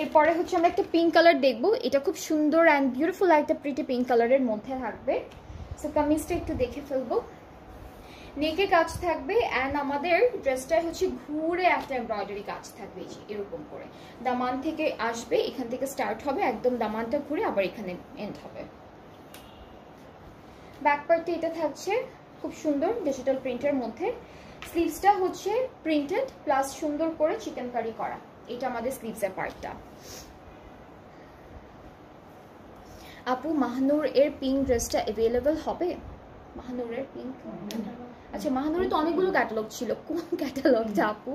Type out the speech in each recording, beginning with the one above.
এরপরে হচ্ছে আমরা একটা পিঙ্ক কালার দেখবো, এটা খুব সুন্দর অ্যান্ড বিউটিফুল একটা প্রিটি পিঙ্ক কালারের মধ্যে থাকবে। সো কামিজটা একটু দেখে ফেলবো। নেকে কাজ থাকবে অ্যান্ড আমাদের ড্রেসটায় হচ্ছে ঘুরে একটা এমব্রয়ডারি কাজ থাকবে এরকম করে। দামান থেকে আসবে, এখান থেকে স্টার্ট হবে, একদম দামানটা ঘুরে আবার এখানে এন্ড হবে। ব্যাক পার্টে এটা থাকছে খুব সুন্দর ডিজিটাল প্রিন্টের মধ্যে। স্লিভসটা হচ্ছে প্রিন্টেড প্লাস সুন্দর করে চিকেনকারি করা, এটা আমাদের স্লিভসের পার্টটা। আপু মাহনুর এর পিঙ্ক ড্রেসটা অ্যাভেলেবল হবে? মাহনুরের পিঙ্ক, আচ্ছা মাহনুরে তো অনেকগুলো ক্যাটালগ ছিল, কোন ক্যাটালগটা আপু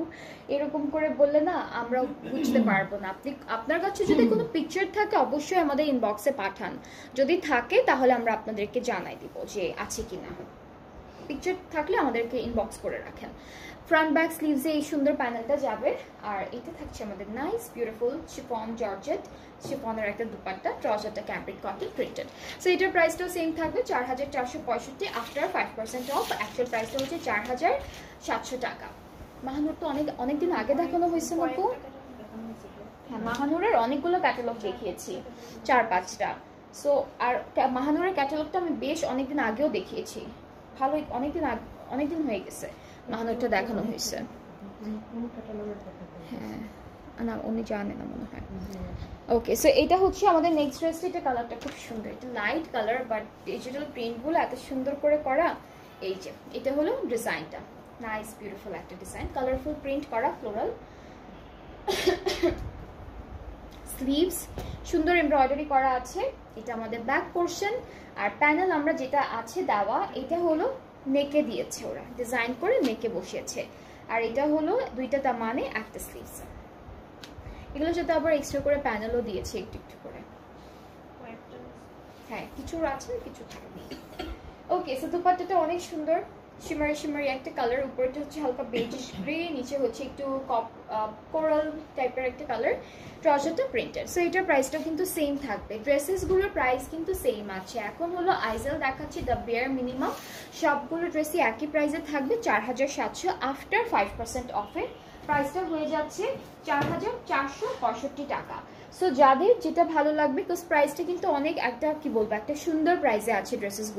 এরকম করে বললে না আমরা বুঝতে পারবো না। আপনি আপনার কাছে যদি কোনো পিকচার থাকে অবশ্যই আমাদের ইনবক্সে পাঠান, যদি থাকে তাহলে আমরা আপনাদেরকে জানাই দিব যে আছে কিনা। পিকচার থাকলে আমাদেরকে ইনবক্স করে রাখেন। ফ্রন্ট ব্যাক স্লিভসে এই সুন্দর প্যানেলটা যাবে। আর এটা থাকছে আমাদের নাইস বিউটিফুল শিফন জর্জেট, শিফনের একটা দুপাট্টা, ট্রাউজারটা ক্যাম্ব্রিক কটন প্রিন্টেড। সো এটার প্রাইসটাও সেম থাকবে 4465 আফটার 5% অফ। অ্যাকচুয়াল প্রাইসটা হচ্ছে 4700 টাকা। মাহানুর তো অনেকদিন আগে দেখানো হয়েছে আপু। হ্যাঁ মাহানুরের অনেকগুলো ক্যাটালগ দেখিয়েছি, 4-5টা। সো আর মাহানুরের ক্যাটালগটা আমি বেশ অনেকদিন আগেও দেখিয়েছি, ভালোই অনেকদিন হয়ে গেছে মাহানুরটা দেখানো হয়েছে। হ্যাঁ না উনি জানে না মনে হয়। ওকে সো এটা হচ্ছে আমাদের নেক্সট ড্রেসটা। এটা কালারটা খুব সুন্দর, এটা লাইট কালার বাট ডিজিটাল প্রিন্টগুলো এত সুন্দর করে করা। এই যে এটা হলো ডিজাইনটা, নাইস বিউটিফুল একটা ডিজাইন, কালারফুল প্রিন্ট করা ফ্লোরাল। স্লিভস সুন্দর এমব্রয়ডারি করা আছে, এটা আমাদের ব্যাক পোর্শন। আর প্যানেল আমরা যেটা আছে দেওয়া, এটা হলো নেকে দিয়েছে, ওরা ডিজাইন করে নেকে বসিয়েছে। আর এটা হলো দুইটা দামানে একটা স্লিভস, এগুলোর সাথে আবার এক্সট্রা করে প্যানেলও দিয়েছে একটু একটু করে। হ্যাঁ কিছু আছে কিছু থাকবে। ওকে সো দুপাট্টাটা অনেক সুন্দর, শিমারি শিমারি একটা কালার, উপরটা হচ্ছে হালকা বেজিশ গ্রে, নিচে হচ্ছে একটু কোরাল টাইপের একটা কালার, ট্রাউজারটা প্রিন্টেড। সো এটার প্রাইসটা কিন্তু সেম থাকবে, ড্রেসেসগুলোর প্রাইস কিন্তু সেম আছে। এখন হলো আইজেল দেখাচ্ছি দ্য বেয়ার মিনিমাম, সবগুলো ড্রেসই একই প্রাইসে থাকবে 4700 আফটার 5% অফে। প্রাইসটা হয়ে যাচ্ছে 4465 টাকা। সো যাদের যেটা ভালো লাগবে, বিকজ প্রাইসটা কিন্তু অনেক একটা কি বলবো একটা সুন্দর প্রাইসে আছে ড্রেসেসগুলো।